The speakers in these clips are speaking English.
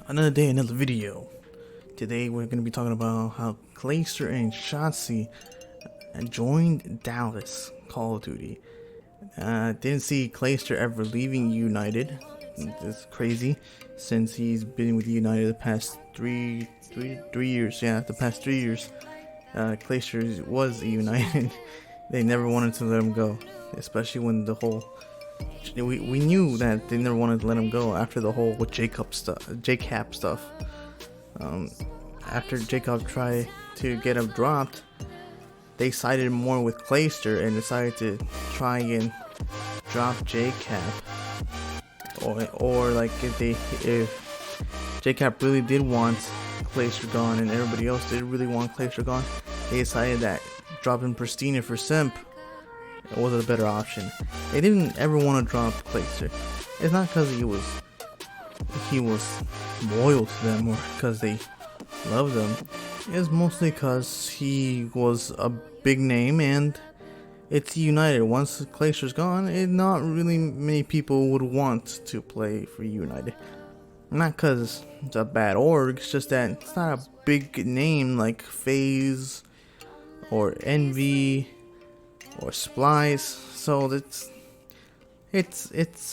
Another day, another video. Today we're going to be talking about how Clayster and Shotzzy joined Dallas Call of Duty. Didn't see Clayster ever leaving United. It's crazy since he's been with United the past three years. Yeah, the past 3 years. Clayster was United. They never wanted to let him go, especially when the whole we knew that they never wanted to let him go after the whole Jacob stuff. After Jacob tried to get him dropped, they sided more with Clayster and decided to try and drop Jacob. Or like if Jacob really did want Clayster gone and everybody else did really want Clayster gone, they decided that dropping Pristina for Simp was a better option. They didn't ever want to drop Clayster. It's not because he was loyal to them or because they loved him. It's mostly because he was a big name and it's United. Once Clayster's gone, not really many people would want to play for United. Not because it's a bad org, it's just that it's not a big name like FaZe or Envy or Splice, so it's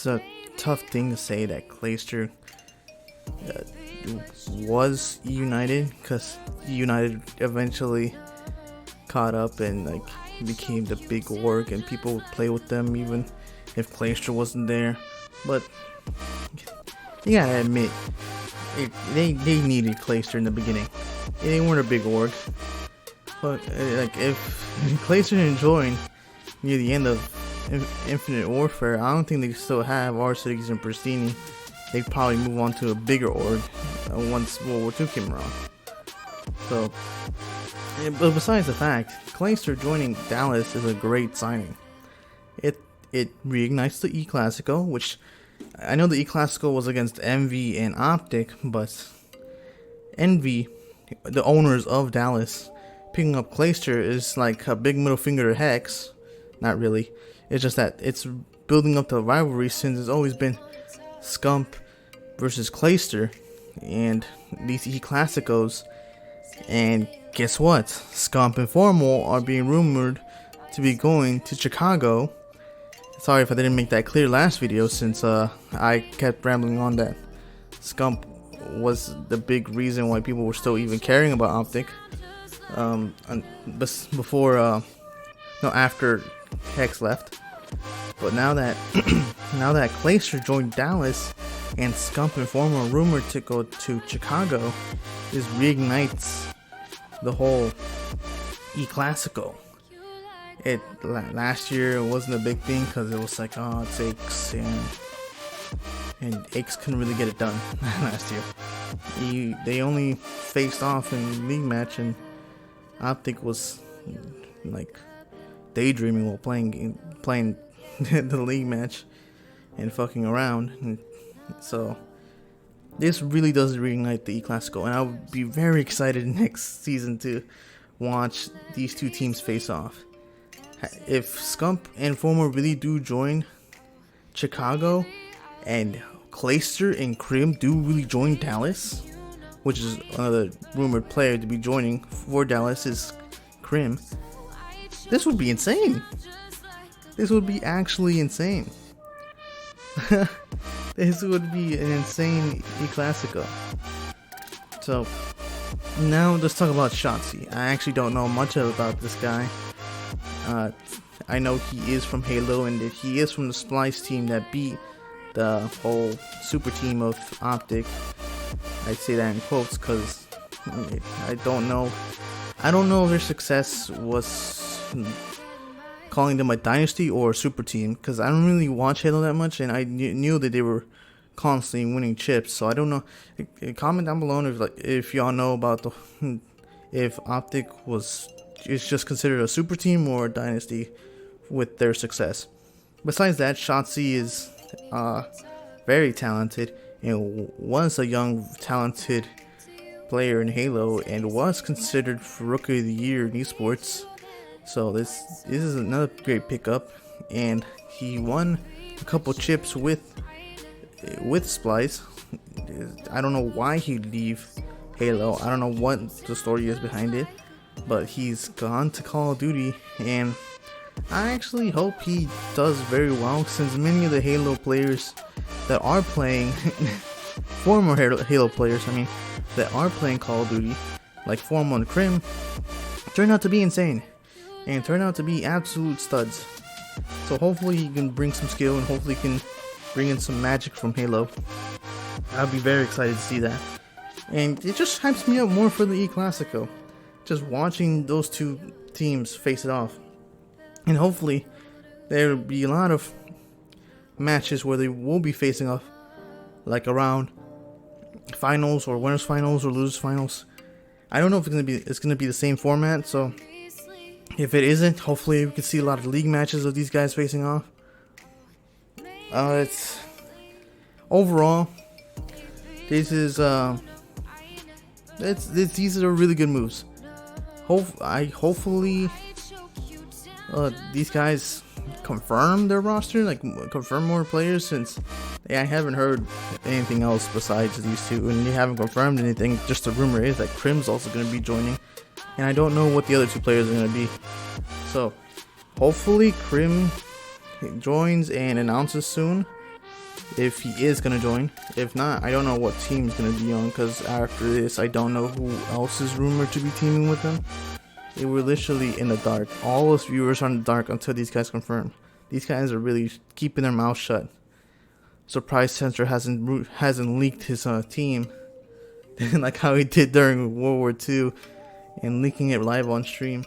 a tough thing to say that Clayster was United, because United eventually caught up and like became the big org and people would play with them even if Clayster wasn't there. But you gotta admit, they needed Clayster in the beginning. They weren't a big org, but like if Clayster didn't join near the end of Infinite Warfare, I don't think they still have R6 and Pristini. They'd probably move on to a bigger org once World War II came around. So, but besides the fact, Clayster joining Dallas is a great signing. It reignites the E Classico, which I know the E Classico was against Envy and Optic, but Envy, the owners of Dallas, picking up Clayster is like a big middle finger to Hex. Not really. It's just that it's building up the rivalry since it's always been Scump versus Clayster and these E Classicos. And guess what? Scump and Formal are being rumored to be going to Chicago. Sorry if I didn't make that clear last video, since I kept rambling on that Scump was the big reason why people were still even caring about Optic. After Hex left. But now that Clayster joined Dallas and Scump and Formal are rumored to go to Chicago, this reignites the whole E Classico. Last year it wasn't a big thing because it was like, oh, it's Aches, and Aches couldn't really get it done last year. They only faced off in league match, and Optic was like daydreaming while playing the league match and fucking around. And so this really does reignite the E Classico, and I would be very excited next season to watch these two teams face off. If Scump and Former really do join Chicago, and Clayster and Crim do really join Dallas, which is another rumored player to be joining for Dallas is Crim, this would be insane. This would be actually insane. This would be an insane E Classico. So now let's talk about Shotzzy. I actually don't know much about this guy. I know he is from Halo and that he is from the Splice team that beat the whole super team of Optic. I say that in quotes because I don't know if their success was calling them a dynasty or a super team, because I don't really watch Halo that much, and I knew that they were constantly winning chips. So I don't know. Comment down below if y'all know about if Optic is just considered a super team or a dynasty with their success. Besides that, Shotzzy is very talented and was a young talented player in Halo and was considered for Rookie of the Year in esports. So this is another great pickup, and he won a couple chips with Splice. I don't know why he'd leave Halo. I don't know what the story is behind it, but he's gone to Call of Duty, and I actually hope he does very well, since many of the Halo players that are playing, former Halo players, I mean, that are playing Call of Duty, like Formal and Crim, turn out to be insane, and turn out to be absolute studs. So hopefully he can bring some skill, and hopefully he can bring in some magic from Halo. I'll be very excited to see that. And it just hypes me up more for the E Classico, just watching those two teams face it off. And hopefully there will be a lot of matches where they will be facing off, like around finals or winners finals or losers finals. I don't know if it's gonna be the same format, so if it isn't, hopefully we can see a lot of league matches of these guys facing off. It's overall, this is these are really good moves. Hopefully these guys confirm their roster, like confirm more players, since I haven't heard anything else besides these two, and they haven't confirmed anything. Just a rumor is that Crim's also going to be joining, and I don't know what the other two players are going to be. So hopefully Crim joins and announces soon if he is going to join. If not, I don't know what team is going to be on, because after this I don't know who else is rumored to be teaming with them. They were literally in the dark. All us viewers are in the dark until these guys confirm. These guys are really keeping their mouth shut. Surprise Censor hasn't leaked his team like how he did during World War II, and leaking it live on stream.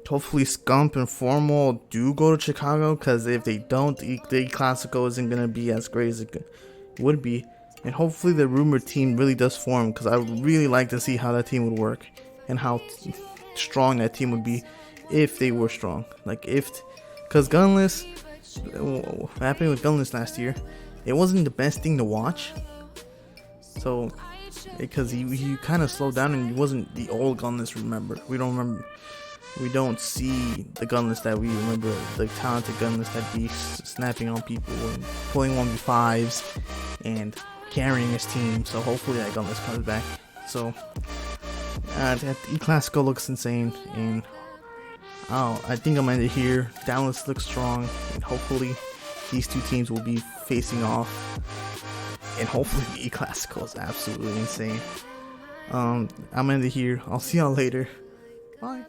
Hopefully Scump and Formal do go to Chicago, because if they don't, the Classico isn't going to be as great as it would be. And hopefully the rumored team really does form, because I would really like to see how that team would work, and how strong that team would be if they were strong. Like because Gunless, what happened with Gunless last year, it wasn't the best thing to watch. So, because he kind of slowed down, and he wasn't the old Gunless. We don't see the Gunless that we remember, the talented Gunless that be snapping on people and pulling 1v5s and carrying his team. So hopefully that Gunless comes back. So that E Classico looks insane, and I think I'm gonna end it here. Dallas looks strong, and hopefully these two teams will be facing off, and hopefully the E Classico is absolutely insane. I'm gonna end it here. I'll see y'all later. Bye.